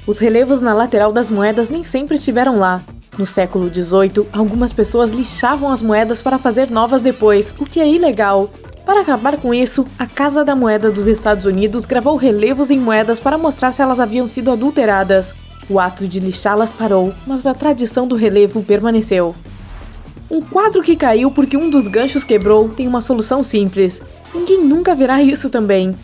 Os relevos na lateral das moedas nem sempre estiveram lá. No século XVIII, algumas pessoas lixavam as moedas para fazer novas depois, o que é ilegal. Para acabar com isso, a Casa da Moeda dos Estados Unidos gravou relevos em moedas para mostrar se elas haviam sido adulteradas. O ato de lixá-las parou, mas a tradição do relevo permaneceu. Um quadro que caiu porque um dos ganchos quebrou tem uma solução simples. Ninguém nunca verá isso também.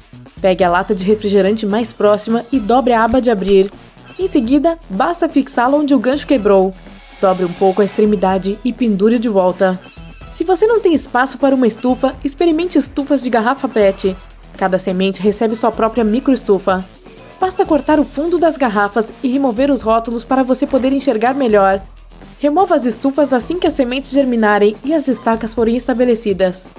Pegue a lata de refrigerante mais próxima e dobre a aba de abrir. Em seguida, basta fixá-la onde o gancho quebrou. Dobre um pouco a extremidade e pendure de volta. Se você não tem espaço para uma estufa, experimente estufas de garrafa PET. Cada semente recebe sua própria microestufa. Basta cortar o fundo das garrafas e remover os rótulos para você poder enxergar melhor. Remova as estufas assim que as sementes germinarem e as estacas forem estabelecidas.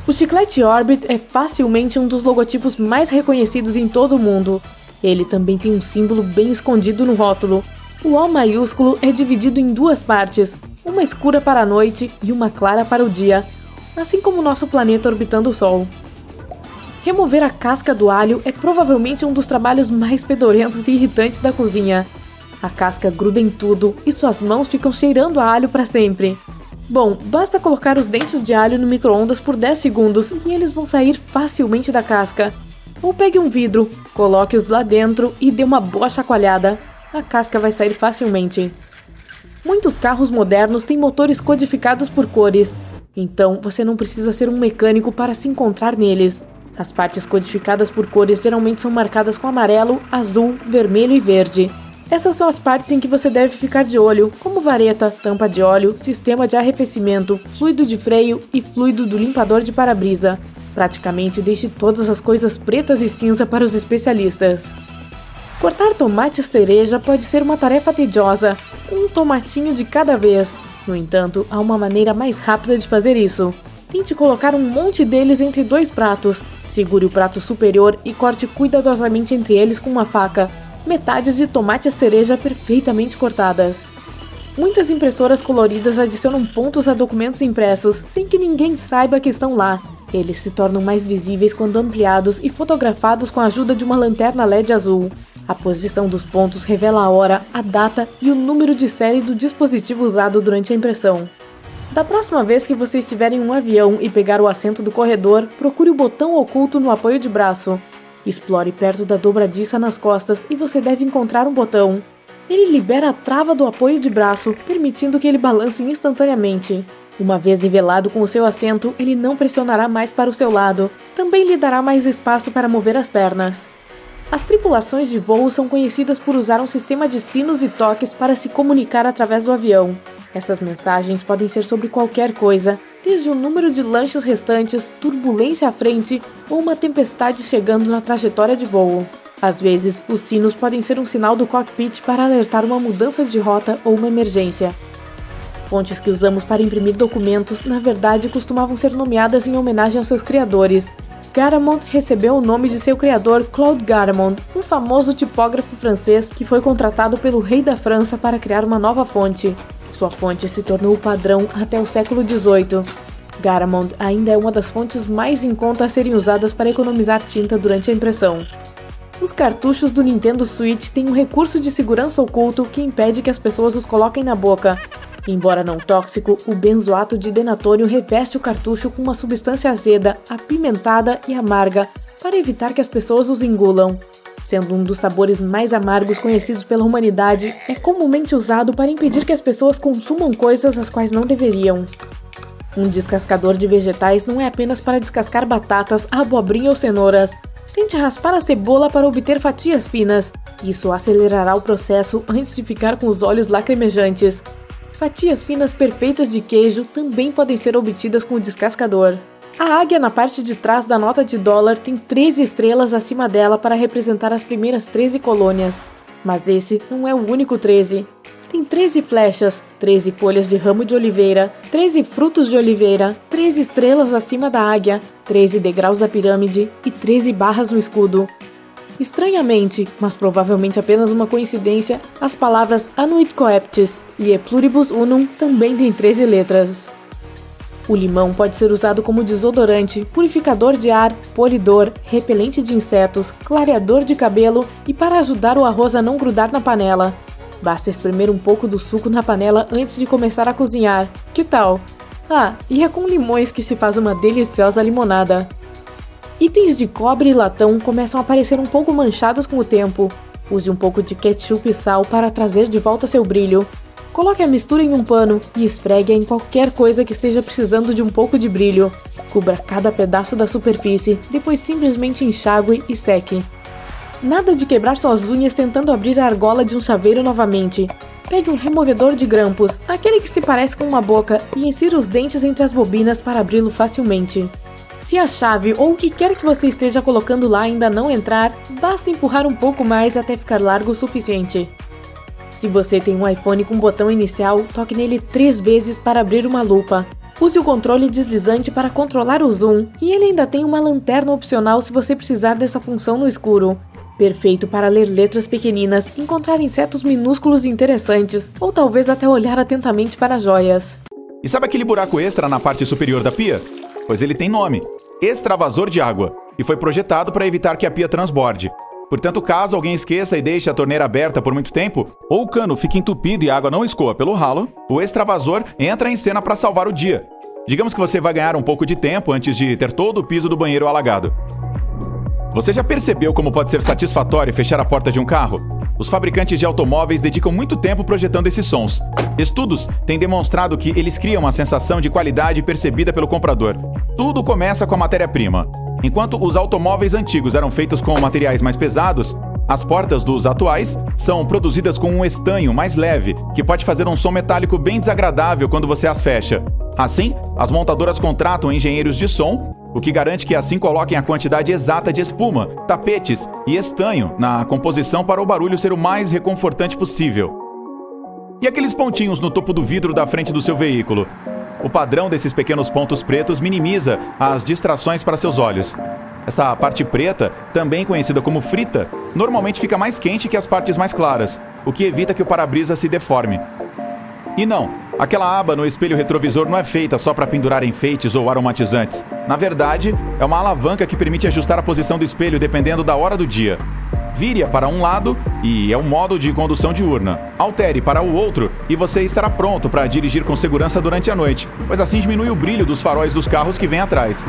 O chiclete Orbit é facilmente um dos logotipos mais reconhecidos em todo o mundo. Ele também tem um símbolo bem escondido no rótulo. O O maiúsculo é dividido em duas partes, uma escura para a noite e uma clara para o dia, assim como nosso planeta orbitando o Sol. Remover a casca do alho é provavelmente um dos trabalhos mais pedorentos e irritantes da cozinha. A casca gruda em tudo e suas mãos ficam cheirando a alho para sempre. Bom, basta colocar os dentes de alho no micro-ondas por 10 segundos e eles vão sair facilmente da casca. Ou pegue um vidro, coloque-os lá dentro e dê uma boa chacoalhada. A casca vai sair facilmente. Muitos carros modernos têm motores codificados por cores, então você não precisa ser um mecânico para se encontrar neles. As partes codificadas por cores geralmente são marcadas com amarelo, azul, vermelho e verde. Essas são as partes em que você deve ficar de olho, como vareta, tampa de óleo, sistema de arrefecimento, fluido de freio e fluido do limpador de para-brisa. Praticamente deixe todas as coisas pretas e cinza para os especialistas. Cortar tomate cereja pode ser uma tarefa tediosa, um tomatinho de cada vez. No entanto, há uma maneira mais rápida de fazer isso. Tente colocar um monte deles entre dois pratos. Segure o prato superior e corte cuidadosamente entre eles com uma faca. Metades de tomate cereja perfeitamente cortadas. Muitas impressoras coloridas adicionam pontos a documentos impressos sem que ninguém saiba que estão lá. Eles se tornam mais visíveis quando ampliados e fotografados com a ajuda de uma lanterna LED azul. A posição dos pontos revela a hora, a data e o número de série do dispositivo usado durante a impressão. Da próxima vez que você estiver em um avião e pegar o assento do corredor, procure o botão oculto no apoio de braço. Explore perto da dobradiça nas costas e você deve encontrar um botão. Ele libera a trava do apoio de braço, permitindo que ele balance instantaneamente. Uma vez nivelado com o seu assento, ele não pressionará mais para o seu lado. Também lhe dará mais espaço para mover as pernas. As tripulações de voo são conhecidas por usar um sistema de sinos e toques para se comunicar através do avião. Essas mensagens podem ser sobre qualquer coisa, desde o número de lanches restantes, turbulência à frente ou uma tempestade chegando na trajetória de voo. Às vezes, os sinos podem ser um sinal do cockpit para alertar uma mudança de rota ou uma emergência. Fontes que usamos para imprimir documentos, na verdade, costumavam ser nomeadas em homenagem aos seus criadores. Garamond recebeu o nome de seu criador Claude Garamond, um famoso tipógrafo francês que foi contratado pelo rei da França para criar uma nova fonte. Sua fonte se tornou o padrão até o século XVIII. Garamond ainda é uma das fontes mais em conta a serem usadas para economizar tinta durante a impressão. Os cartuchos do Nintendo Switch têm um recurso de segurança oculto que impede que as pessoas os coloquem na boca. Embora não tóxico, o benzoato de denatônio reveste o cartucho com uma substância azeda, apimentada e amarga para evitar que as pessoas os engulam. Sendo um dos sabores mais amargos conhecidos pela humanidade, é comumente usado para impedir que as pessoas consumam coisas as quais não deveriam. Um descascador de vegetais não é apenas para descascar batatas, abobrinha ou cenouras. Tente raspar a cebola para obter fatias finas. Isso acelerará o processo antes de ficar com os olhos lacrimejantes. Fatias finas perfeitas de queijo também podem ser obtidas com o descascador. A águia na parte de trás da nota de dólar tem 13 estrelas acima dela para representar as primeiras 13 colônias. Mas esse não é o único 13. Tem 13 flechas, 13 folhas de ramo de oliveira, 13 frutos de oliveira, 13 estrelas acima da águia, 13 degraus da pirâmide e 13 barras no escudo. Estranhamente, mas provavelmente apenas uma coincidência, as palavras Annuit Coeptis e E Pluribus Unum também têm 13 letras. O limão pode ser usado como desodorante, purificador de ar, polidor, repelente de insetos, clareador de cabelo e para ajudar o arroz a não grudar na panela. Basta espremer um pouco do suco na panela antes de começar a cozinhar. Que tal? Ah, e é com limões que se faz uma deliciosa limonada. Itens de cobre e latão começam a aparecer um pouco manchados com o tempo. Use um pouco de ketchup e sal para trazer de volta seu brilho. Coloque a mistura em um pano e esfregue-a em qualquer coisa que esteja precisando de um pouco de brilho. Cubra cada pedaço da superfície, depois simplesmente enxague e seque. Nada de quebrar suas unhas tentando abrir a argola de um chaveiro novamente. Pegue um removedor de grampos, aquele que se parece com uma boca, e insira os dentes entre as bobinas para abri-lo facilmente. Se a chave ou o que quer que você esteja colocando lá ainda não entrar, basta empurrar um pouco mais até ficar largo o suficiente. Se você tem um iPhone com botão inicial, toque nele 3 vezes para abrir uma lupa. Use o controle deslizante para controlar o zoom, e ele ainda tem uma lanterna opcional se você precisar dessa função no escuro. Perfeito para ler letras pequeninas, encontrar insetos minúsculos e interessantes, ou talvez até olhar atentamente para joias. E sabe aquele buraco extra na parte superior da pia? Pois ele tem nome: extravasor de água, e foi projetado para evitar que a pia transborde. Portanto, caso alguém esqueça e deixe a torneira aberta por muito tempo, ou o cano fique entupido e a água não escoa pelo ralo, o extravasor entra em cena para salvar o dia. Digamos que você vai ganhar um pouco de tempo antes de ter todo o piso do banheiro alagado. Você já percebeu como pode ser satisfatório fechar a porta de um carro? Os fabricantes de automóveis dedicam muito tempo projetando esses sons. Estudos têm demonstrado que eles criam uma sensação de qualidade percebida pelo comprador. Tudo começa com a matéria-prima. Enquanto os automóveis antigos eram feitos com materiais mais pesados, as portas dos atuais são produzidas com um estanho mais leve, que pode fazer um som metálico bem desagradável quando você as fecha. Assim, as montadoras contratam engenheiros de som, o que garante que assim coloquem a quantidade exata de espuma, tapetes e estanho na composição para o barulho ser o mais reconfortante possível. E aqueles pontinhos no topo do vidro da frente do seu veículo? O padrão desses pequenos pontos pretos minimiza as distrações para seus olhos. Essa parte preta, também conhecida como frita, normalmente fica mais quente que as partes mais claras, o que evita que o para-brisa se deforme. E não, aquela aba no espelho retrovisor não é feita só para pendurar enfeites ou aromatizantes. Na verdade, é uma alavanca que permite ajustar a posição do espelho dependendo da hora do dia. Vire-a para um lado e é um modo de condução diurna. Altere para o outro e você estará pronto para dirigir com segurança durante a noite, pois assim diminui o brilho dos faróis dos carros que vêm atrás.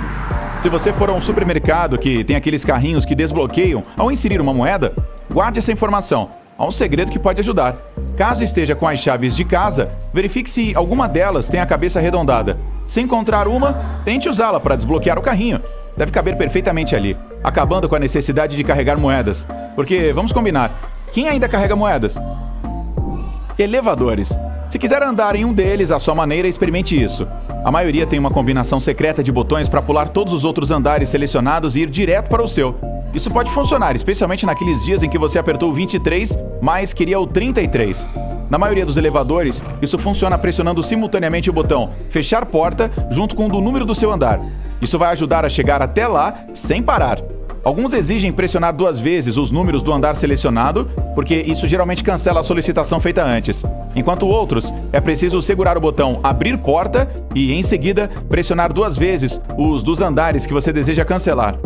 Se você for a um supermercado que tem aqueles carrinhos que desbloqueiam ao inserir uma moeda, guarde essa informação. Há um segredo que pode ajudar. Caso esteja com as chaves de casa, verifique se alguma delas tem a cabeça arredondada. Se encontrar uma, tente usá-la para desbloquear o carrinho. Deve caber perfeitamente ali, acabando com a necessidade de carregar moedas. Porque, vamos combinar, quem ainda carrega moedas? Elevadores. Se quiser andar em um deles à sua maneira, experimente isso. A maioria tem uma combinação secreta de botões para pular todos os outros andares selecionados e ir direto para o seu. Isso pode funcionar, especialmente naqueles dias em que você apertou o 23, mas queria o 33. Na maioria dos elevadores, isso funciona pressionando simultaneamente o botão fechar porta junto com o do número do seu andar. Isso vai ajudar a chegar até lá sem parar. Alguns exigem pressionar 2 vezes os números do andar selecionado, porque isso geralmente cancela a solicitação feita antes. Enquanto outros, é preciso segurar o botão abrir porta e, em seguida, pressionar 2 vezes os dos andares que você deseja cancelar.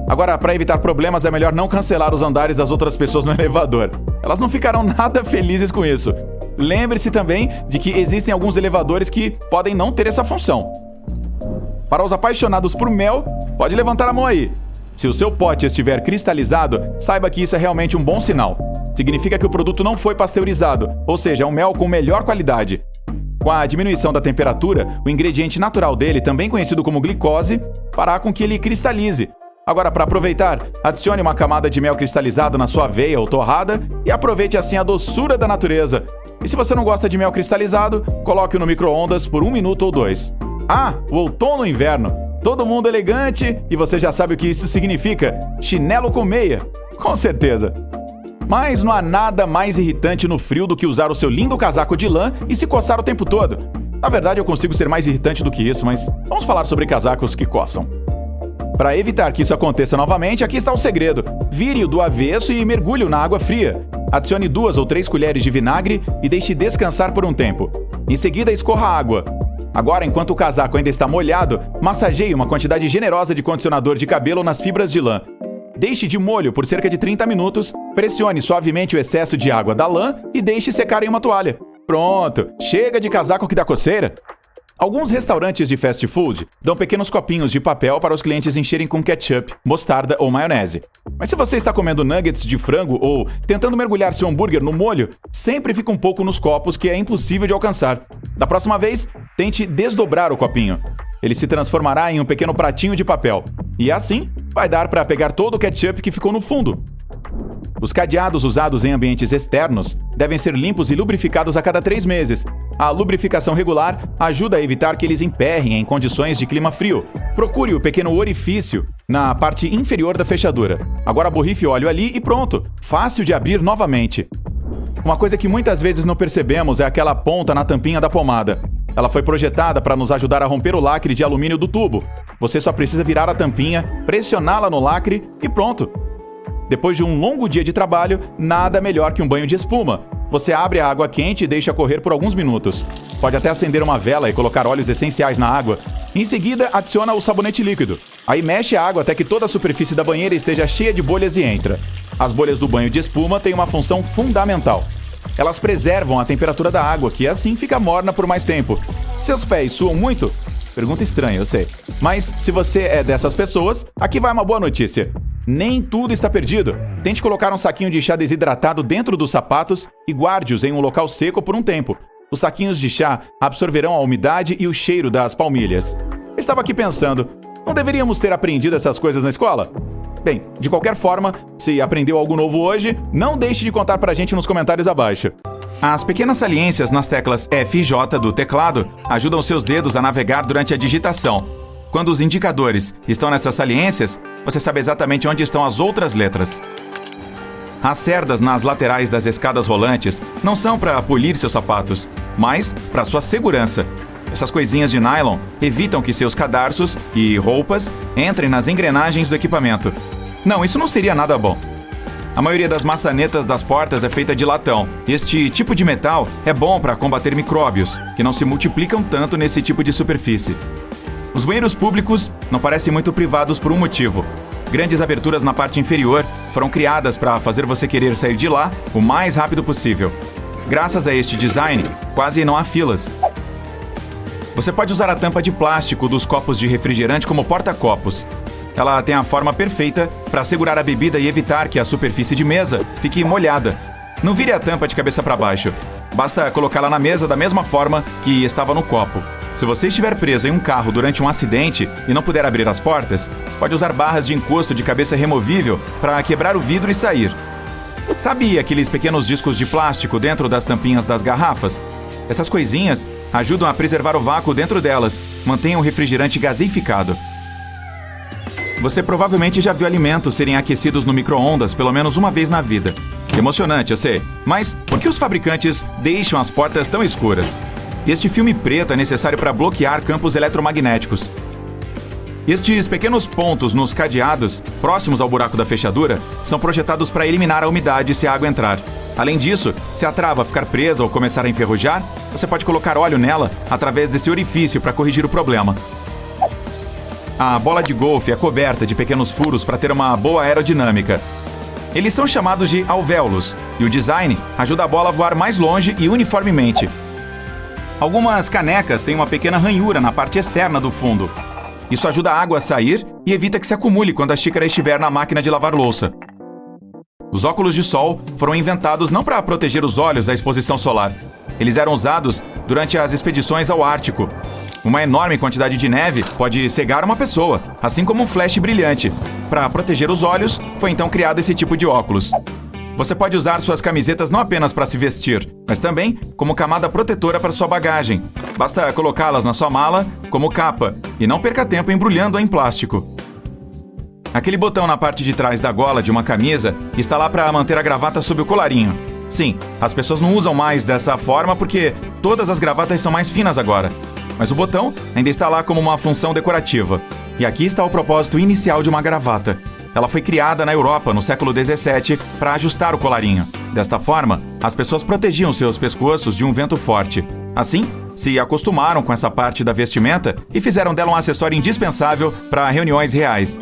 Agora, para evitar problemas, é melhor não cancelar os andares das outras pessoas no elevador. Elas não ficarão nada felizes com isso. Lembre-se também de que existem alguns elevadores que podem não ter essa função. Para os apaixonados por mel, pode levantar a mão aí. Se o seu pote estiver cristalizado, saiba que isso é realmente um bom sinal. Significa que o produto não foi pasteurizado, ou seja, é um mel com melhor qualidade. Com a diminuição da temperatura, o ingrediente natural dele, também conhecido como glicose, fará com que ele cristalize. Agora, para aproveitar, adicione uma camada de mel cristalizado na sua aveia ou torrada e aproveite assim a doçura da natureza. E se você não gosta de mel cristalizado, coloque-o no micro-ondas por 1 minuto ou 2. Ah, o outono e inverno. Todo mundo elegante e você já sabe o que isso significa. Chinelo com meia. Com certeza. Mas não há nada mais irritante no frio do que usar o seu lindo casaco de lã e se coçar o tempo todo. Na verdade, eu consigo ser mais irritante do que isso, mas vamos falar sobre casacos que coçam. Para evitar que isso aconteça novamente, aqui está o segredo. Vire-o do avesso e mergulhe-o na água fria. Adicione 2 ou 3 colheres de vinagre e deixe descansar por um tempo. Em seguida, escorra a água. Agora, enquanto o casaco ainda está molhado, massageie uma quantidade generosa de condicionador de cabelo nas fibras de lã. Deixe de molho por cerca de 30 minutos, pressione suavemente o excesso de água da lã e deixe secar em uma toalha. Pronto, chega de casaco que dá coceira. Alguns restaurantes de fast food dão pequenos copinhos de papel para os clientes encherem com ketchup, mostarda ou maionese. Mas se você está comendo nuggets de frango ou tentando mergulhar seu hambúrguer no molho, sempre fica um pouco nos copos que é impossível de alcançar. Da próxima vez, tente desdobrar o copinho. Ele se transformará em um pequeno pratinho de papel. E assim, vai dar para pegar todo o ketchup que ficou no fundo. Os cadeados usados em ambientes externos devem ser limpos e lubrificados a cada 3 meses. A lubrificação regular ajuda a evitar que eles emperrem em condições de clima frio. Procure o pequeno orifício na parte inferior da fechadura. Agora borrife óleo ali e pronto, fácil de abrir novamente. Uma coisa que muitas vezes não percebemos é aquela ponta na tampinha da pomada. Ela foi projetada para nos ajudar a romper o lacre de alumínio do tubo. Você só precisa virar a tampinha, pressioná-la no lacre e pronto. Depois de um longo dia de trabalho, nada melhor que um banho de espuma. Você abre a água quente e deixa correr por alguns minutos. Pode até acender uma vela e colocar óleos essenciais na água. Em seguida, adiciona o sabonete líquido. Aí mexe a água até que toda a superfície da banheira esteja cheia de bolhas e entra. As bolhas do banho de espuma têm uma função fundamental. Elas preservam a temperatura da água, que assim fica morna por mais tempo. Seus pés suam muito? Pergunta estranha, eu sei. Mas se você é dessas pessoas, aqui vai uma boa notícia. Nem tudo está perdido. Tente colocar um saquinho de chá desidratado dentro dos sapatos e guarde-os em um local seco por um tempo. Os saquinhos de chá absorverão a umidade e o cheiro das palmilhas. Eu estava aqui pensando, não deveríamos ter aprendido essas coisas na escola? Bem, de qualquer forma, se aprendeu algo novo hoje, não deixe de contar pra gente nos comentários abaixo. As pequenas saliências nas teclas F e J do teclado ajudam seus dedos a navegar durante a digitação. Quando os indicadores estão nessas saliências, você sabe exatamente onde estão as outras letras. As cerdas nas laterais das escadas rolantes não são para polir seus sapatos, mas para sua segurança. Essas coisinhas de nylon evitam que seus cadarços e roupas entrem nas engrenagens do equipamento. Não, isso não seria nada bom. A maioria das maçanetas das portas é feita de latão. Este tipo de metal é bom para combater micróbios, que não se multiplicam tanto nesse tipo de superfície. Os banheiros públicos não parecem muito privados por um motivo. Grandes aberturas na parte inferior foram criadas para fazer você querer sair de lá o mais rápido possível. Graças a este design, quase não há filas. Você pode usar a tampa de plástico dos copos de refrigerante como porta-copos. Ela tem a forma perfeita para segurar a bebida e evitar que a superfície de mesa fique molhada. Não vire a tampa de cabeça para baixo. Basta colocá-la na mesa da mesma forma que estava no copo. Se você estiver preso em um carro durante um acidente e não puder abrir as portas, pode usar barras de encosto de cabeça removível para quebrar o vidro e sair. Sabe aqueles pequenos discos de plástico dentro das tampinhas das garrafas? Essas coisinhas ajudam a preservar o vácuo dentro delas, mantêm o refrigerante gaseificado. Você provavelmente já viu alimentos serem aquecidos no micro-ondas pelo menos uma vez na vida. Emocionante, eu sei. Mas por que os fabricantes deixam as portas tão escuras? Este filme preto é necessário para bloquear campos eletromagnéticos. Estes pequenos pontos nos cadeados, próximos ao buraco da fechadura, são projetados para eliminar a umidade se a água entrar. Além disso, se a trava ficar presa ou começar a enferrujar, você pode colocar óleo nela através desse orifício para corrigir o problema. A bola de golfe é coberta de pequenos furos para ter uma boa aerodinâmica. Eles são chamados de alvéolos, e o design ajuda a bola a voar mais longe e uniformemente. Algumas canecas têm uma pequena ranhura na parte externa do fundo. Isso ajuda a água a sair e evita que se acumule quando a xícara estiver na máquina de lavar louça. Os óculos de sol foram inventados não para proteger os olhos da exposição solar. Eles eram usados durante as expedições ao Ártico. Uma enorme quantidade de neve pode cegar uma pessoa, assim como um flash brilhante. Para proteger os olhos, foi então criado esse tipo de óculos. Você pode usar suas camisetas não apenas para se vestir, mas também como camada protetora para sua bagagem. Basta colocá-las na sua mala como capa e não perca tempo embrulhando-a em plástico. Aquele botão na parte de trás da gola de uma camisa está lá para manter a gravata sob o colarinho. Sim, as pessoas não usam mais dessa forma porque todas as gravatas são mais finas agora. Mas o botão ainda está lá como uma função decorativa. E aqui está o propósito inicial de uma gravata. Ela foi criada na Europa no século XVII para ajustar o colarinho. Desta forma, as pessoas protegiam seus pescoços de um vento forte. Assim, se acostumaram com essa parte da vestimenta e fizeram dela um acessório indispensável para reuniões reais.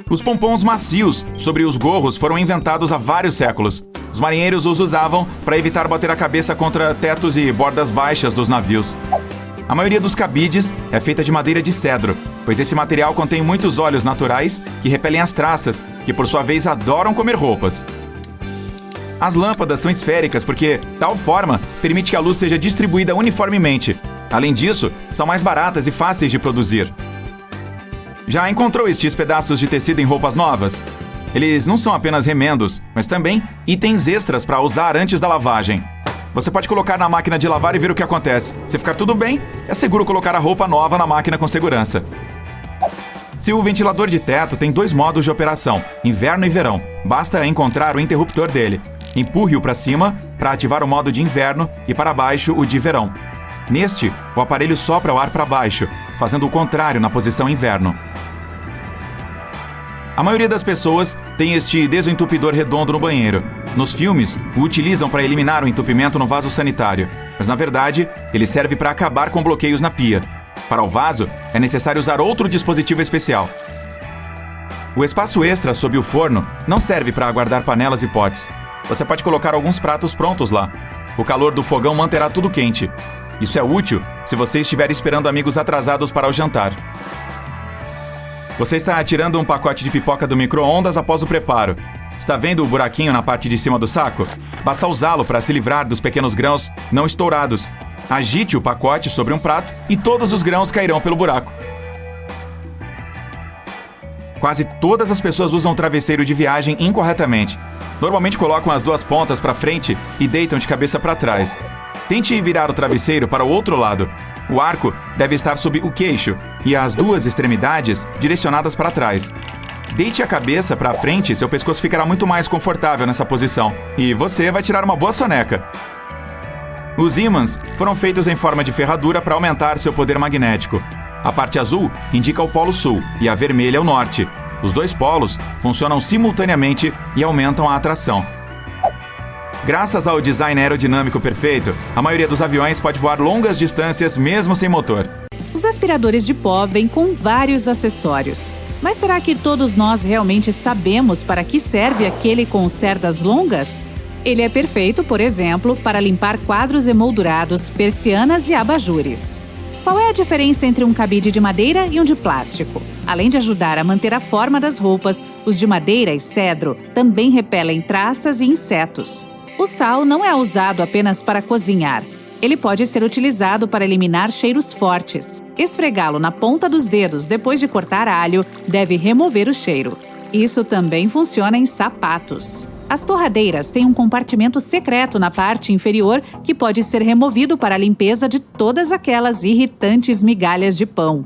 Os pompons macios sobre os gorros foram inventados há vários séculos. Os marinheiros os usavam para evitar bater a cabeça contra tetos e bordas baixas dos navios. A maioria dos cabides é feita de madeira de cedro, pois esse material contém muitos óleos naturais que repelem as traças, que por sua vez adoram comer roupas. As lâmpadas são esféricas porque tal forma permite que a luz seja distribuída uniformemente. Além disso, são mais baratas e fáceis de produzir. Já encontrou estes pedaços de tecido em roupas novas? Eles não são apenas remendos, mas também itens extras para usar antes da lavagem. Você pode colocar na máquina de lavar e ver o que acontece. Se ficar tudo bem, é seguro colocar a roupa nova na máquina com segurança. Seu ventilador de teto tem 2 modos de operação, inverno e verão. Basta encontrar o interruptor dele. Empurre-o para cima para ativar o modo de inverno e para baixo o de verão. Neste, o aparelho sopra o ar para baixo, fazendo o contrário na posição inverno. A maioria das pessoas tem este desentupidor redondo no banheiro. Nos filmes, o utilizam para eliminar o entupimento no vaso sanitário, mas na verdade, ele serve para acabar com bloqueios na pia. Para o vaso, é necessário usar outro dispositivo especial. O espaço extra sob o forno não serve para guardar panelas e potes. Você pode colocar alguns pratos prontos lá. O calor do fogão manterá tudo quente. Isso é útil se você estiver esperando amigos atrasados para o jantar. Você está tirando um pacote de pipoca do micro-ondas após o preparo. Está vendo o buraquinho na parte de cima do saco? Basta usá-lo para se livrar dos pequenos grãos não estourados. Agite o pacote sobre um prato e todos os grãos cairão pelo buraco. Quase todas as pessoas usam o travesseiro de viagem incorretamente. Normalmente colocam as 2 pontas para frente e deitam de cabeça para trás. Tente virar o travesseiro para o outro lado. O arco deve estar sob o queixo e as 2 extremidades direcionadas para trás. Deite a cabeça para frente e seu pescoço ficará muito mais confortável nessa posição. E você vai tirar uma boa soneca. Os ímãs foram feitos em forma de ferradura para aumentar seu poder magnético. A parte azul indica o Polo Sul e a vermelha o Norte. Os 2 polos funcionam simultaneamente e aumentam a atração. Graças ao design aerodinâmico perfeito, a maioria dos aviões pode voar longas distâncias mesmo sem motor. Os aspiradores de pó vêm com vários acessórios. Mas será que todos nós realmente sabemos para que serve aquele com cerdas longas? Ele é perfeito, por exemplo, para limpar quadros emoldurados, persianas e abajures. Qual é a diferença entre um cabide de madeira e um de plástico? Além de ajudar a manter a forma das roupas, os de madeira e cedro também repelem traças e insetos. O sal não é usado apenas para cozinhar. Ele pode ser utilizado para eliminar cheiros fortes. Esfregá-lo na ponta dos dedos depois de cortar alho deve remover o cheiro. Isso também funciona em sapatos. As torradeiras têm um compartimento secreto na parte inferior que pode ser removido para a limpeza de todas aquelas irritantes migalhas de pão.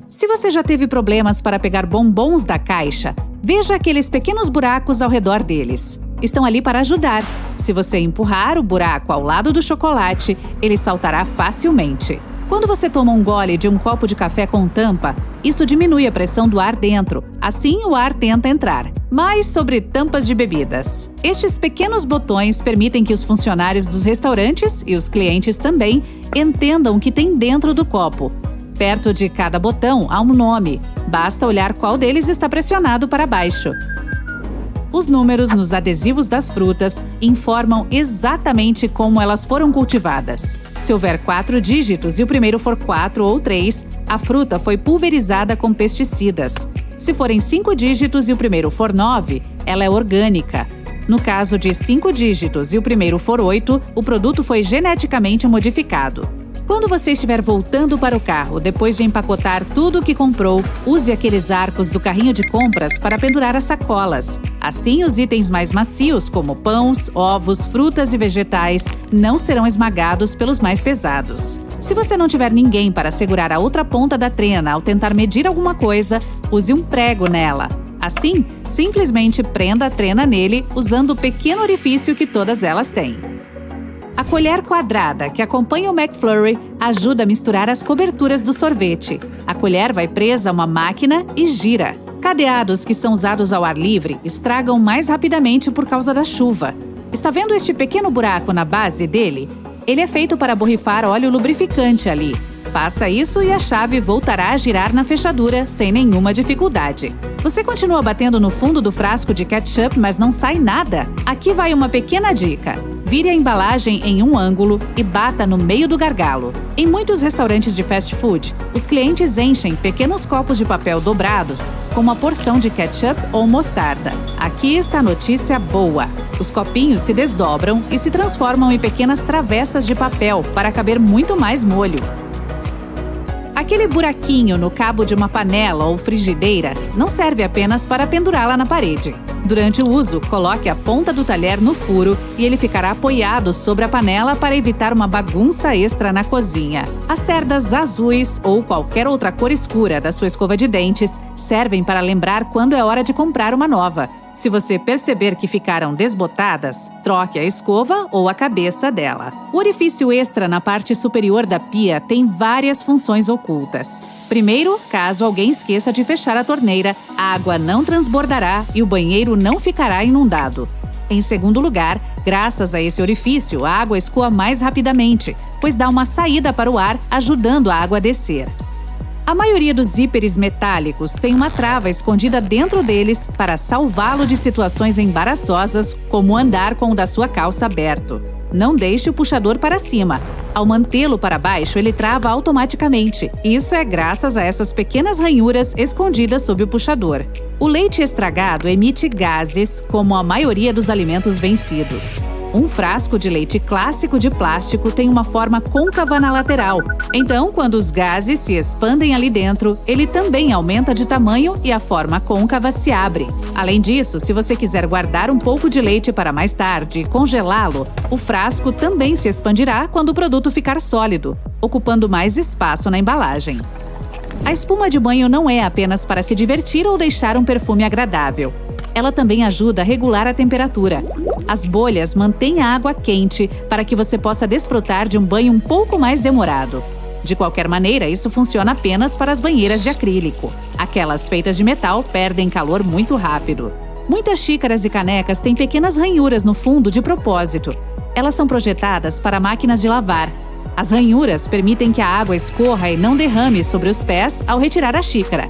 Se você já teve problemas para pegar bombons da caixa, veja aqueles pequenos buracos ao redor deles. Estão ali para ajudar. Se você empurrar o buraco ao lado do chocolate, ele saltará facilmente. Quando você toma um gole de um copo de café com tampa, isso diminui a pressão do ar dentro. Assim, o ar tenta entrar. Mais sobre tampas de bebidas. Estes pequenos botões permitem que os funcionários dos restaurantes e os clientes também entendam o que tem dentro do copo. Perto de cada botão há um nome. Basta olhar qual deles está pressionado para baixo. Os números nos adesivos das frutas informam exatamente como elas foram cultivadas. Se houver 4 dígitos e o primeiro for 4 ou 3, a fruta foi pulverizada com pesticidas. Se forem 5 dígitos e o primeiro for 9, ela é orgânica. No caso de 5 dígitos e o primeiro for 8, o produto foi geneticamente modificado. Quando você estiver voltando para o carro depois de empacotar tudo o que comprou, use aqueles arcos do carrinho de compras para pendurar as sacolas. Assim, os itens mais macios, como pães, ovos, frutas e vegetais, não serão esmagados pelos mais pesados. Se você não tiver ninguém para segurar a outra ponta da trena ao tentar medir alguma coisa, use um prego nela. Assim, simplesmente prenda a trena nele usando o pequeno orifício que todas elas têm. A colher quadrada que acompanha o McFlurry ajuda a misturar as coberturas do sorvete. A colher vai presa a uma máquina e gira. Cadeados que são usados ao ar livre estragam mais rapidamente por causa da chuva. Está vendo este pequeno buraco na base dele? Ele é feito para borrifar óleo lubrificante ali. Faça isso e a chave voltará a girar na fechadura sem nenhuma dificuldade. Você continua batendo no fundo do frasco de ketchup, mas não sai nada? Aqui vai uma pequena dica. Vire a embalagem em um ângulo e bata no meio do gargalo. Em muitos restaurantes de fast food, os clientes enchem pequenos copos de papel dobrados com uma porção de ketchup ou mostarda. Aqui está a notícia boa. Os copinhos se desdobram e se transformam em pequenas travessas de papel para caber muito mais molho. Aquele buraquinho no cabo de uma panela ou frigideira não serve apenas para pendurá-la na parede. Durante o uso, coloque a ponta do talher no furo e ele ficará apoiado sobre a panela para evitar uma bagunça extra na cozinha. As cerdas azuis ou qualquer outra cor escura da sua escova de dentes servem para lembrar quando é hora de comprar uma nova. Se você perceber que ficaram desbotadas, troque a escova ou a cabeça dela. O orifício extra na parte superior da pia tem várias funções ocultas. Primeiro, caso alguém esqueça de fechar a torneira, a água não transbordará e o banheiro não ficará inundado. Em segundo lugar, graças a esse orifício, a água escoa mais rapidamente, pois dá uma saída para o ar, ajudando a água a descer. A maioria dos zíperes metálicos tem uma trava escondida dentro deles para salvá-lo de situações embaraçosas, como andar com o da sua calça aberto. Não deixe o puxador para cima. Ao mantê-lo para baixo, ele trava automaticamente. Isso é graças a essas pequenas ranhuras escondidas sob o puxador. O leite estragado emite gases, como a maioria dos alimentos vencidos. Um frasco de leite clássico de plástico tem uma forma côncava na lateral. Então, quando os gases se expandem ali dentro, ele também aumenta de tamanho e a forma côncava se abre. Além disso, se você quiser guardar um pouco de leite para mais tarde e congelá-lo, o frasco também se expandirá quando o produto ficar sólido, ocupando mais espaço na embalagem. A espuma de banho não é apenas para se divertir ou deixar um perfume agradável. Ela também ajuda a regular a temperatura. As bolhas mantêm a água quente para que você possa desfrutar de um banho um pouco mais demorado. De qualquer maneira, isso funciona apenas para as banheiras de acrílico. Aquelas feitas de metal perdem calor muito rápido. Muitas xícaras e canecas têm pequenas ranhuras no fundo de propósito. Elas são projetadas para máquinas de lavar. As ranhuras permitem que a água escorra e não derrame sobre os pés ao retirar a xícara.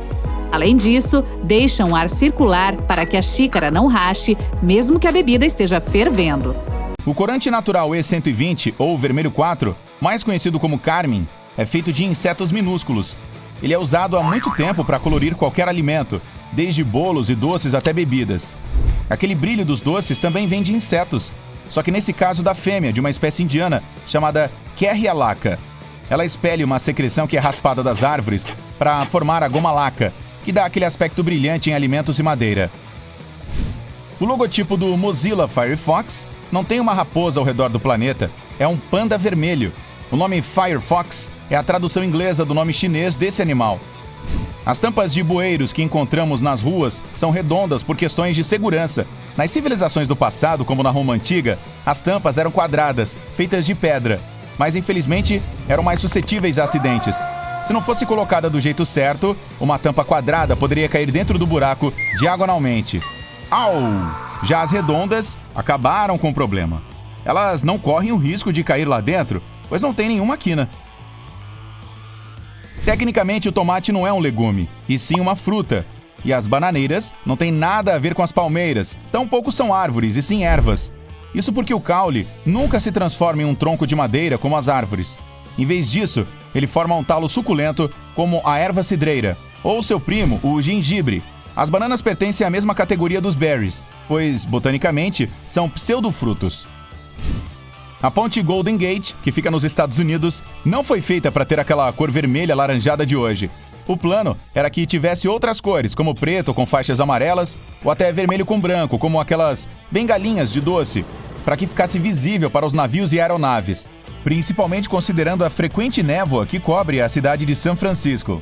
Além disso, deixam o ar circular para que a xícara não rache, mesmo que a bebida esteja fervendo. O corante natural E120, ou vermelho 4, mais conhecido como carmim, é feito de insetos minúsculos. Ele é usado há muito tempo para colorir qualquer alimento, desde bolos e doces até bebidas. Aquele brilho dos doces também vem de insetos, só que nesse caso da fêmea de uma espécie indiana chamada Kerria laca. Ela expele uma secreção que é raspada das árvores para formar a goma laca, que dá aquele aspecto brilhante em alimentos e madeira. O logotipo do Mozilla Firefox não tem uma raposa ao redor do planeta, é um panda vermelho. O nome Firefox é a tradução inglesa do nome chinês desse animal. As tampas de bueiros que encontramos nas ruas são redondas por questões de segurança. Nas civilizações do passado, como na Roma Antiga, as tampas eram quadradas, feitas de pedra, mas infelizmente eram mais suscetíveis a acidentes. Se não fosse colocada do jeito certo, uma tampa quadrada poderia cair dentro do buraco diagonalmente. Au! Já as redondas acabaram com o problema. Elas não correm o risco de cair lá dentro, pois não tem nenhuma quina. Tecnicamente, o tomate não é um legume, e sim uma fruta. E as bananeiras não têm nada a ver com as palmeiras, tampouco são árvores, e sim ervas. Isso porque o caule nunca se transforma em um tronco de madeira como as árvores. Em vez disso, ele forma um talo suculento como a erva cidreira, ou seu primo, o gengibre. As bananas pertencem à mesma categoria dos berries, pois, botanicamente, são pseudofrutos. A ponte Golden Gate, que fica nos Estados Unidos, não foi feita para ter aquela cor vermelha alaranjada de hoje. O plano era que tivesse outras cores, como preto com faixas amarelas, ou até vermelho com branco, como aquelas bengalinhas de doce, para que ficasse visível para os navios e aeronaves, principalmente considerando a frequente névoa que cobre a cidade de São Francisco.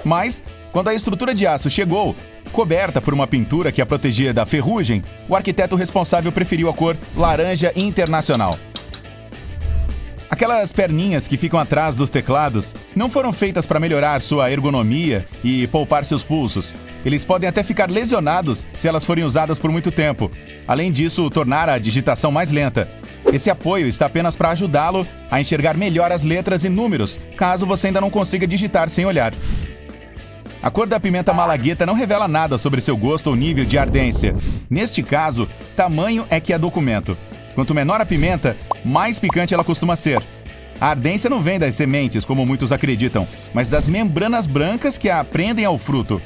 Mas, quando a estrutura de aço chegou, coberta por uma pintura que a protegia da ferrugem, o arquiteto responsável preferiu a cor laranja internacional. Aquelas perninhas que ficam atrás dos teclados não foram feitas para melhorar sua ergonomia e poupar seus pulsos. Eles podem até ficar lesionados se elas forem usadas por muito tempo. Além disso, tornar a digitação mais lenta. Esse apoio está apenas para ajudá-lo a enxergar melhor as letras e números, caso você ainda não consiga digitar sem olhar. A cor da pimenta malagueta não revela nada sobre seu gosto ou nível de ardência. Neste caso, tamanho é que é documento. Quanto menor a pimenta, mais picante ela costuma ser. A ardência não vem das sementes, como muitos acreditam, mas das membranas brancas que a prendem ao fruto.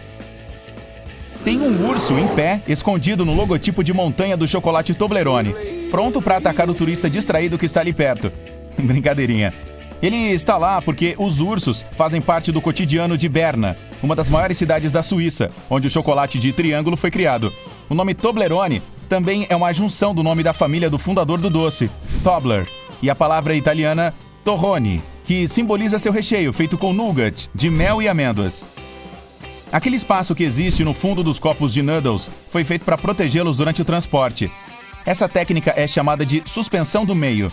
Tem um urso em pé, escondido no logotipo de montanha do chocolate Toblerone, pronto para atacar o turista distraído que está ali perto. Brincadeirinha. Ele está lá porque os ursos fazem parte do cotidiano de Berna, uma das maiores cidades da Suíça, onde o chocolate de triângulo foi criado. O nome Toblerone também é uma junção do nome da família do fundador do doce, Tobler, e a palavra italiana torrone, que simboliza seu recheio feito com nougat, de mel e amêndoas. Aquele espaço que existe no fundo dos copos de noodles foi feito para protegê-los durante o transporte. Essa técnica é chamada de suspensão do meio.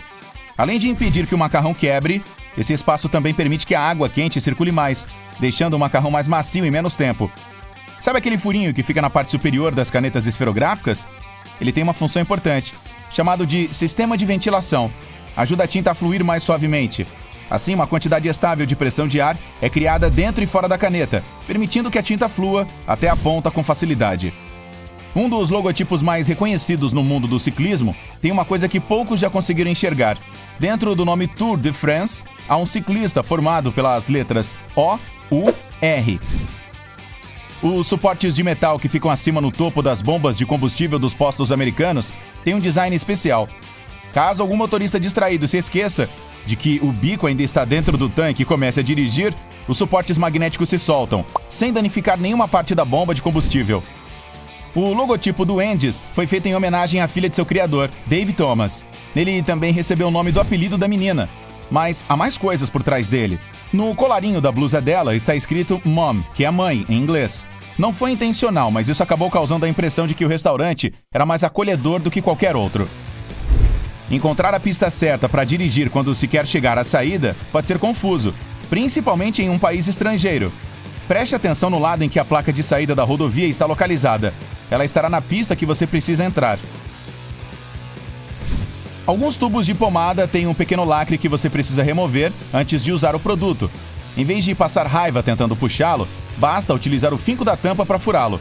Além de impedir que o macarrão quebre, esse espaço também permite que a água quente circule mais, deixando o macarrão mais macio em menos tempo. Sabe aquele furinho que fica na parte superior das canetas esferográficas? Ele tem uma função importante, chamado de sistema de ventilação. Ajuda a tinta a fluir mais suavemente. Assim, uma quantidade estável de pressão de ar é criada dentro e fora da caneta, permitindo que a tinta flua até a ponta com facilidade. Um dos logotipos mais reconhecidos no mundo do ciclismo tem uma coisa que poucos já conseguiram enxergar. Dentro do nome Tour de France, há um ciclista formado pelas letras O, U, R. Os suportes de metal que ficam acima no topo das bombas de combustível dos postos americanos têm um design especial. Caso algum motorista distraído se esqueça de que o bico ainda está dentro do tanque e comece a dirigir, os suportes magnéticos se soltam, sem danificar nenhuma parte da bomba de combustível. O logotipo do Wendy's foi feito em homenagem à filha de seu criador, Dave Thomas. Ele também recebeu o nome do apelido da menina, mas há mais coisas por trás dele. No colarinho da blusa dela está escrito Mom, que é mãe, em inglês. Não foi intencional, mas isso acabou causando a impressão de que o restaurante era mais acolhedor do que qualquer outro. Encontrar a pista certa para dirigir quando se quer chegar à saída pode ser confuso, principalmente em um país estrangeiro. Preste atenção no lado em que a placa de saída da rodovia está localizada. Ela estará na pista que você precisa entrar. Alguns tubos de pomada têm um pequeno lacre que você precisa remover antes de usar o produto. Em vez de passar raiva tentando puxá-lo, basta utilizar o finco da tampa para furá-lo.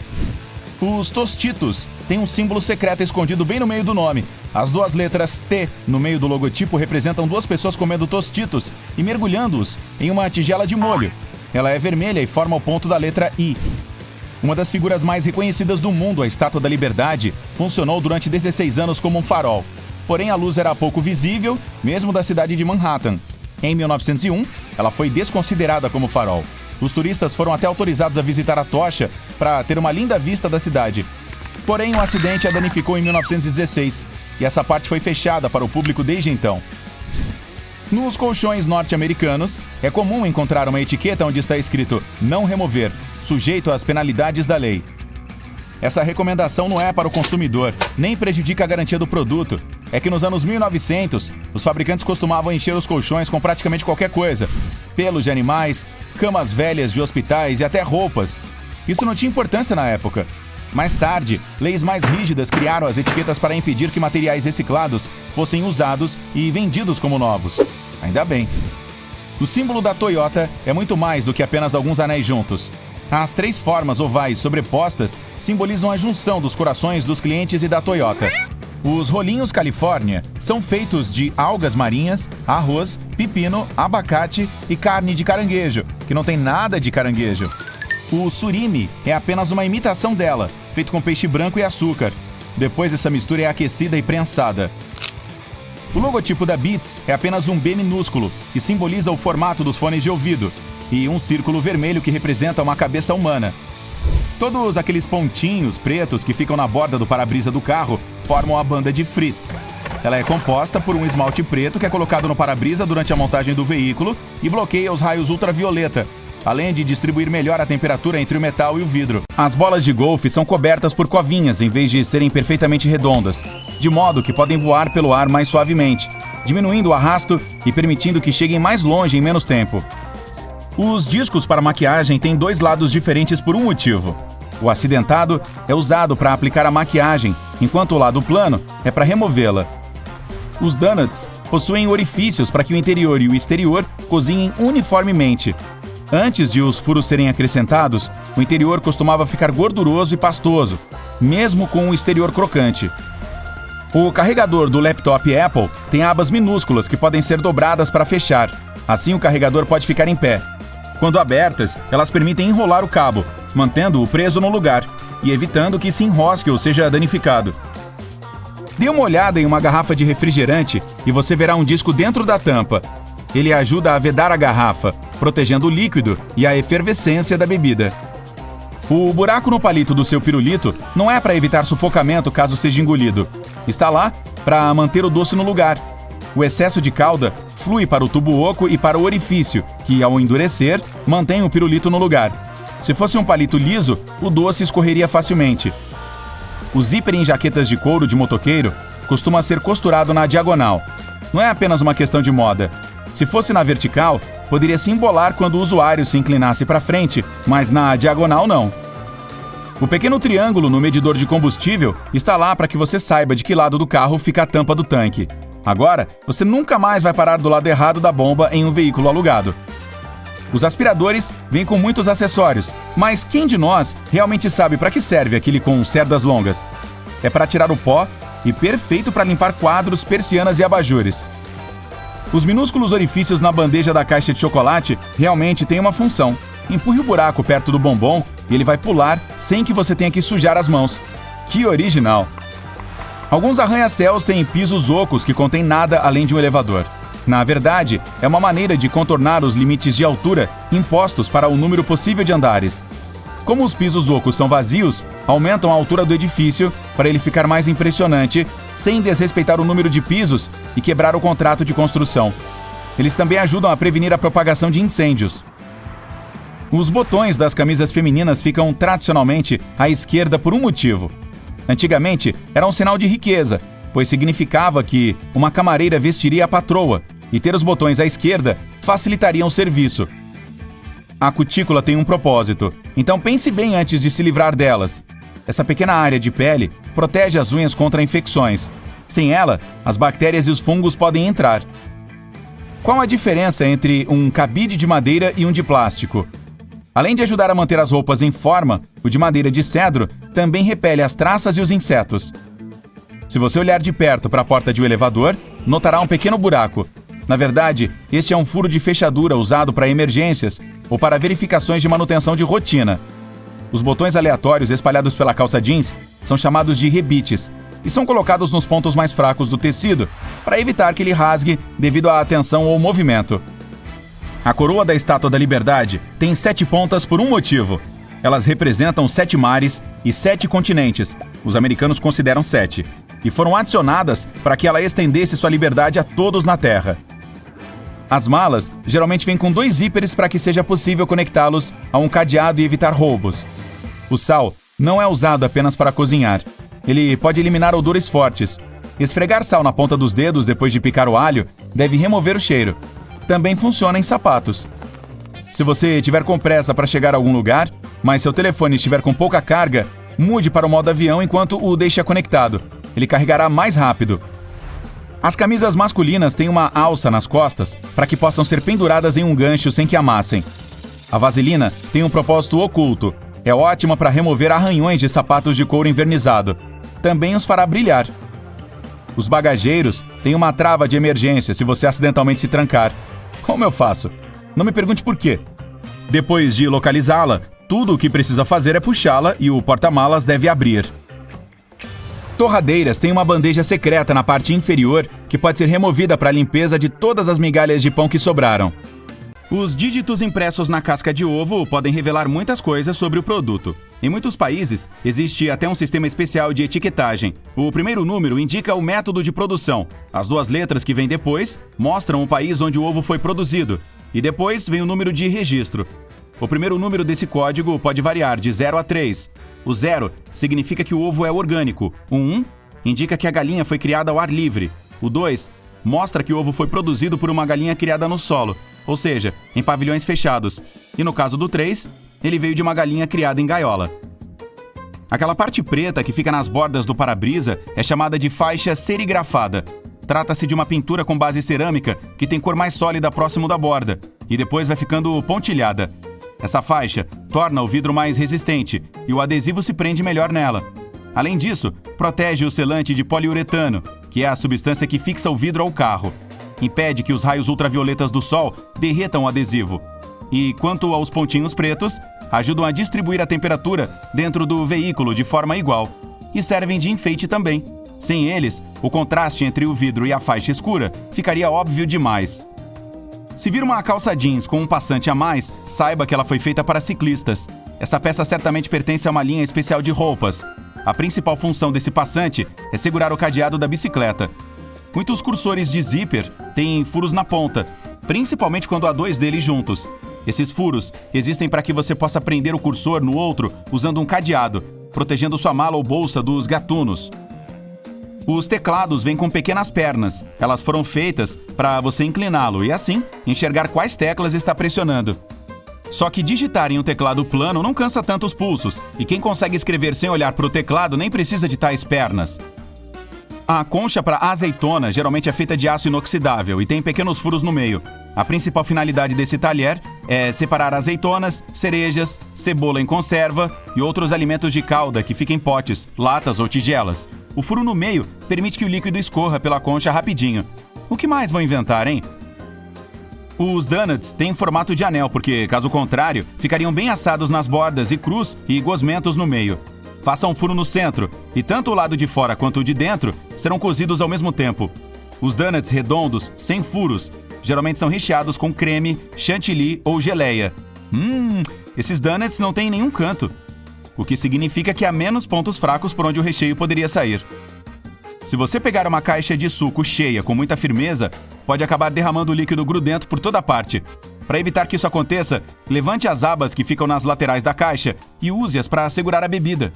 Os Tostitos têm um símbolo secreto escondido bem no meio do nome. As duas letras T no meio do logotipo representam duas pessoas comendo Tostitos e mergulhando-os em uma tigela de molho. Ela é vermelha e forma o ponto da letra I. Uma das figuras mais reconhecidas do mundo, a Estátua da Liberdade, funcionou durante 16 anos como um farol. Porém, a luz era pouco visível, mesmo da cidade de Manhattan. Em 1901, ela foi desconsiderada como farol. Os turistas foram até autorizados a visitar a tocha para ter uma linda vista da cidade. Porém, um acidente a danificou em 1916 e essa parte foi fechada para o público desde então. Nos colchões norte-americanos, é comum encontrar uma etiqueta onde está escrito "não remover", sujeito às penalidades da lei. Essa recomendação não é para o consumidor, nem prejudica a garantia do produto. É que nos anos 1900, os fabricantes costumavam encher os colchões com praticamente qualquer coisa. Pelos de animais, camas velhas de hospitais e até roupas. Isso não tinha importância na época. Mais tarde, leis mais rígidas criaram as etiquetas para impedir que materiais reciclados fossem usados e vendidos como novos. Ainda bem. O símbolo da Toyota é muito mais do que apenas alguns anéis juntos. As três formas ovais sobrepostas simbolizam a junção dos corações dos clientes e da Toyota. Os rolinhos Califórnia são feitos de algas marinhas, arroz, pepino, abacate e carne de caranguejo, que não tem nada de caranguejo. O surimi é apenas uma imitação dela, feito com peixe branco e açúcar. Depois essa mistura é aquecida e prensada. O logotipo da Beats é apenas um B minúsculo, que simboliza o formato dos fones de ouvido, e um círculo vermelho que representa uma cabeça humana. Todos aqueles pontinhos pretos que ficam na borda do para-brisa do carro formam a banda de Fritz. Ela é composta por um esmalte preto que é colocado no para-brisa durante a montagem do veículo e bloqueia os raios ultravioleta, além de distribuir melhor a temperatura entre o metal e o vidro. As bolas de golfe são cobertas por covinhas em vez de serem perfeitamente redondas, de modo que podem voar pelo ar mais suavemente, diminuindo o arrasto e permitindo que cheguem mais longe em menos tempo. Os discos para maquiagem têm dois lados diferentes por um motivo. O acidentado é usado para aplicar a maquiagem, enquanto o lado plano é para removê-la. Os donuts possuem orifícios para que o interior e o exterior cozinhem uniformemente. Antes de os furos serem acrescentados, o interior costumava ficar gorduroso e pastoso, mesmo com o exterior crocante. O carregador do laptop Apple tem abas minúsculas que podem ser dobradas para fechar. Assim o carregador pode ficar em pé. Quando abertas, elas permitem enrolar o cabo, mantendo-o preso no lugar e evitando que se enrosque ou seja danificado. Dê uma olhada em uma garrafa de refrigerante e você verá um disco dentro da tampa. Ele ajuda a vedar a garrafa, protegendo o líquido e a efervescência da bebida. O buraco no palito do seu pirulito não é para evitar sufocamento caso seja engolido. Está lá para manter o doce no lugar. O excesso de calda flui para o tubo oco e para o orifício, que, ao endurecer, mantém o pirulito no lugar. Se fosse um palito liso, o doce escorreria facilmente. O zíper em jaquetas de couro de motoqueiro costuma ser costurado na diagonal. Não é apenas uma questão de moda. Se fosse na vertical, poderia se embolar quando o usuário se inclinasse para frente, mas na diagonal não. O pequeno triângulo no medidor de combustível está lá para que você saiba de que lado do carro fica a tampa do tanque. Agora, você nunca mais vai parar do lado errado da bomba em um veículo alugado. Os aspiradores vêm com muitos acessórios, mas quem de nós realmente sabe para que serve aquele com cerdas longas? É para tirar o pó e perfeito para limpar quadros, persianas e abajures. Os minúsculos orifícios na bandeja da caixa de chocolate realmente têm uma função. Empurre o buraco perto do bombom e ele vai pular sem que você tenha que sujar as mãos. Que original! Alguns arranha-céus têm pisos ocos que contêm nada além de um elevador. Na verdade, é uma maneira de contornar os limites de altura impostos para o número possível de andares. Como os pisos ocos são vazios, aumentam a altura do edifício para ele ficar mais impressionante, sem desrespeitar o número de pisos e quebrar o contrato de construção. Eles também ajudam a prevenir a propagação de incêndios. Os botões das camisas femininas ficam tradicionalmente à esquerda por um motivo. Antigamente, era um sinal de riqueza, pois significava que uma camareira vestiria a patroa, e ter os botões à esquerda facilitaria o serviço. A cutícula tem um propósito, então pense bem antes de se livrar delas. Essa pequena área de pele protege as unhas contra infecções. Sem ela, as bactérias e os fungos podem entrar. Qual a diferença entre um cabide de madeira e um de plástico? Além de ajudar a manter as roupas em forma, o de madeira de cedro também repele as traças e os insetos. Se você olhar de perto para a porta de um elevador, notará um pequeno buraco. Na verdade, este é um furo de fechadura usado para emergências ou para verificações de manutenção de rotina. Os botões aleatórios espalhados pela calça jeans são chamados de rebites e são colocados nos pontos mais fracos do tecido para evitar que ele rasgue devido à tensão ou movimento. A coroa da Estátua da Liberdade tem 7 pontas por um motivo. Elas representam 7 mares e 7 continentes. Os americanos consideram 7. E foram adicionadas para que ela estendesse sua liberdade a todos na Terra. As malas geralmente vêm com 2 zíperes para que seja possível conectá-los a um cadeado e evitar roubos. O sal não é usado apenas para cozinhar. Ele pode eliminar odores fortes. Esfregar sal na ponta dos dedos depois de picar o alho deve remover o cheiro. Também funciona em sapatos. Se você tiver com pressa para chegar a algum lugar, mas seu telefone estiver com pouca carga, mude para o modo avião enquanto o deixa conectado. Ele carregará mais rápido. As camisas masculinas têm uma alça nas costas para que possam ser penduradas em um gancho sem que amassem. A vaselina tem um propósito oculto. É ótima para remover arranhões de sapatos de couro envernizado. Também os fará brilhar. Os bagageiros têm uma trava de emergência se você acidentalmente se trancar. Como eu faço? Não me pergunte por quê. Depois de localizá-la, tudo o que precisa fazer é puxá-la e o porta-malas deve abrir. Torradeiras têm uma bandeja secreta na parte inferior que pode ser removida para a limpeza de todas as migalhas de pão que sobraram. Os dígitos impressos na casca de ovo podem revelar muitas coisas sobre o produto. Em muitos países, existe até um sistema especial de etiquetagem. O primeiro número indica o método de produção. As 2 letras que vêm depois mostram o país onde o ovo foi produzido. E depois vem o número de registro. O primeiro número desse código pode variar de 0 a 3. O 0 significa que o ovo é orgânico. O 1 indica que a galinha foi criada ao ar livre. O 2 mostra que o ovo foi produzido por uma galinha criada no solo, ou seja, em pavilhões fechados. E no caso do 3, ele veio de uma galinha criada em gaiola. Aquela parte preta que fica nas bordas do para-brisa é chamada de faixa serigrafada. Trata-se de uma pintura com base cerâmica que tem cor mais sólida próximo da borda e depois vai ficando pontilhada. Essa faixa torna o vidro mais resistente e o adesivo se prende melhor nela. Além disso, protege o selante de poliuretano, que é a substância que fixa o vidro ao carro. Impede que os raios ultravioletas do sol derretam o adesivo. E quanto aos pontinhos pretos, ajudam a distribuir a temperatura dentro do veículo de forma igual. E servem de enfeite também. Sem eles, o contraste entre o vidro e a faixa escura ficaria óbvio demais. Se vir uma calça jeans com um passante a mais, saiba que ela foi feita para ciclistas. Essa peça certamente pertence a uma linha especial de roupas. A principal função desse passante é segurar o cadeado da bicicleta. Muitos cursores de zíper têm furos na ponta, principalmente quando há dois deles juntos. Esses furos existem para que você possa prender o cursor no outro usando um cadeado, protegendo sua mala ou bolsa dos gatunos. Os teclados vêm com pequenas pernas. Elas foram feitas para você incliná-lo e, assim, enxergar quais teclas está pressionando. Só que digitar em um teclado plano não cansa tanto os pulsos, e quem consegue escrever sem olhar para o teclado nem precisa de tais pernas. A concha para azeitona geralmente é feita de aço inoxidável e tem pequenos furos no meio. A principal finalidade desse talher é separar azeitonas, cerejas, cebola em conserva e outros alimentos de calda que ficam em potes, latas ou tigelas. O furo no meio permite que o líquido escorra pela concha rapidinho. O que mais vão inventar, hein? Os donuts têm formato de anel, porque, caso contrário, ficariam bem assados nas bordas e crus e gosmentos no meio. Faça um furo no centro, e tanto o lado de fora quanto o de dentro serão cozidos ao mesmo tempo. Os donuts redondos, sem furos, geralmente são recheados com creme, chantilly ou geleia. Esses donuts não têm nenhum canto, o que significa que há menos pontos fracos por onde o recheio poderia sair. Se você pegar uma caixa de suco cheia com muita firmeza, pode acabar derramando o líquido grudento por toda parte. Para evitar que isso aconteça, levante as abas que ficam nas laterais da caixa e use-as para segurar a bebida.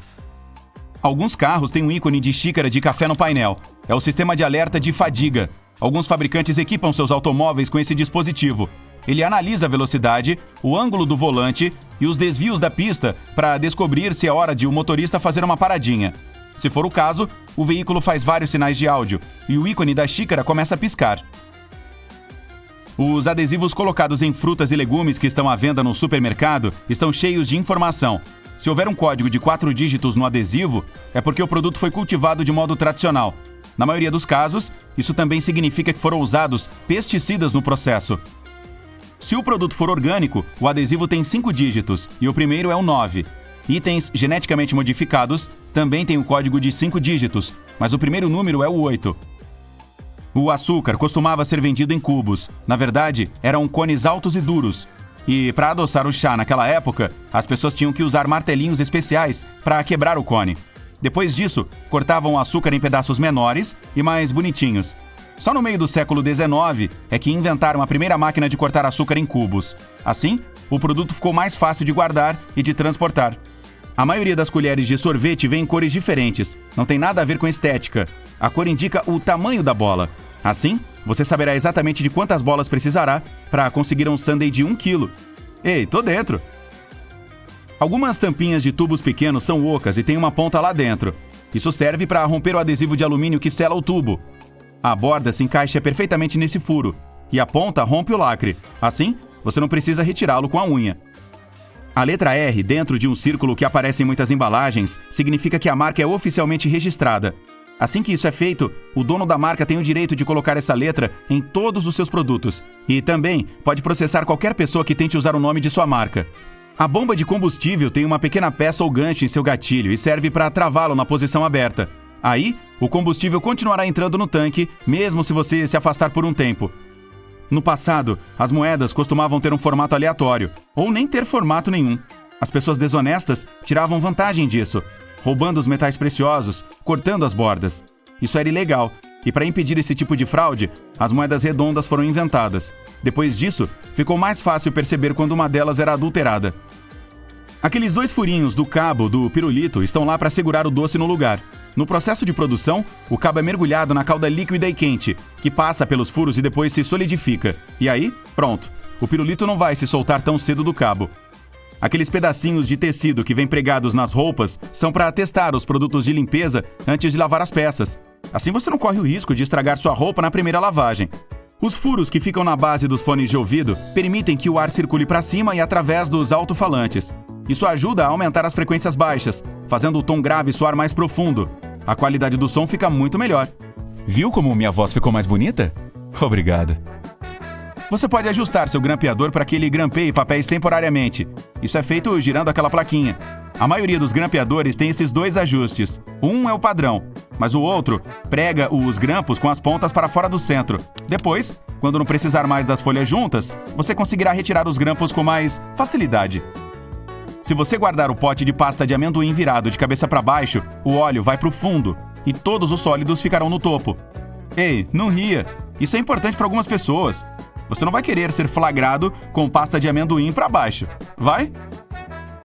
Alguns carros têm um ícone de xícara de café no painel. É o sistema de alerta de fadiga. Alguns fabricantes equipam seus automóveis com esse dispositivo. Ele analisa a velocidade, o ângulo do volante e os desvios da pista para descobrir se é hora de o motorista fazer uma paradinha. Se for o caso, o veículo faz vários sinais de áudio e o ícone da xícara começa a piscar. Os adesivos colocados em frutas e legumes que estão à venda no supermercado estão cheios de informação. Se houver um código de 4 dígitos no adesivo, é porque o produto foi cultivado de modo tradicional. Na maioria dos casos, isso também significa que foram usados pesticidas no processo. Se o produto for orgânico, o adesivo tem 5 dígitos e o primeiro é o 9. Itens geneticamente modificados também têm o código de 5 dígitos, mas o primeiro número é o 8. O açúcar costumava ser vendido em cubos. Na verdade, eram cones altos e duros. E para adoçar o chá naquela época, as pessoas tinham que usar martelinhos especiais para quebrar o cone. Depois disso, cortavam o açúcar em pedaços menores e mais bonitinhos. Só no meio do século XIX é que inventaram a primeira máquina de cortar açúcar em cubos. Assim, o produto ficou mais fácil de guardar e de transportar. A maioria das colheres de sorvete vem em cores diferentes. Não tem nada a ver com estética. A cor indica o tamanho da bola. Assim, você saberá exatamente de quantas bolas precisará para conseguir um sundae de 1 kg. Ei, tô dentro! Algumas tampinhas de tubos pequenos são ocas e tem uma ponta lá dentro. Isso serve para romper o adesivo de alumínio que sela o tubo. A borda se encaixa perfeitamente nesse furo e a ponta rompe o lacre. Assim, você não precisa retirá-lo com a unha. A letra R dentro de um círculo que aparece em muitas embalagens significa que a marca é oficialmente registrada. Assim que isso é feito, o dono da marca tem o direito de colocar essa letra em todos os seus produtos e também pode processar qualquer pessoa que tente usar o nome de sua marca. A bomba de combustível tem uma pequena peça ou gancho em seu gatilho e serve para travá-lo na posição aberta. Aí, o combustível continuará entrando no tanque, mesmo se você se afastar por um tempo. No passado, as moedas costumavam ter um formato aleatório, ou nem ter formato nenhum. As pessoas desonestas tiravam vantagem disso, roubando os metais preciosos, cortando as bordas. Isso era ilegal, e para impedir esse tipo de fraude, as moedas redondas foram inventadas. Depois disso, ficou mais fácil perceber quando uma delas era adulterada. Aqueles 2 furinhos do cabo do pirulito estão lá para segurar o doce no lugar. No processo de produção, o cabo é mergulhado na calda líquida e quente, que passa pelos furos e depois se solidifica. E aí, pronto, o pirulito não vai se soltar tão cedo do cabo. Aqueles pedacinhos de tecido que vêm pregados nas roupas são para testar os produtos de limpeza antes de lavar as peças. Assim você não corre o risco de estragar sua roupa na primeira lavagem. Os furos que ficam na base dos fones de ouvido permitem que o ar circule para cima e através dos alto-falantes. Isso ajuda a aumentar as frequências baixas, fazendo o tom grave soar mais profundo. A qualidade do som fica muito melhor. Viu como minha voz ficou mais bonita? Obrigado. Você pode ajustar seu grampeador para que ele grampeie papéis temporariamente. Isso é feito girando aquela plaquinha. A maioria dos grampeadores tem esses dois ajustes. Um é o padrão, mas o outro prega os grampos com as pontas para fora do centro. Depois, quando não precisar mais das folhas juntas, você conseguirá retirar os grampos com mais facilidade. Se você guardar o pote de pasta de amendoim virado de cabeça para baixo, o óleo vai para o fundo e todos os sólidos ficarão no topo. Ei, não ria. Isso é importante para algumas pessoas. Você não vai querer ser flagrado com pasta de amendoim para baixo, vai?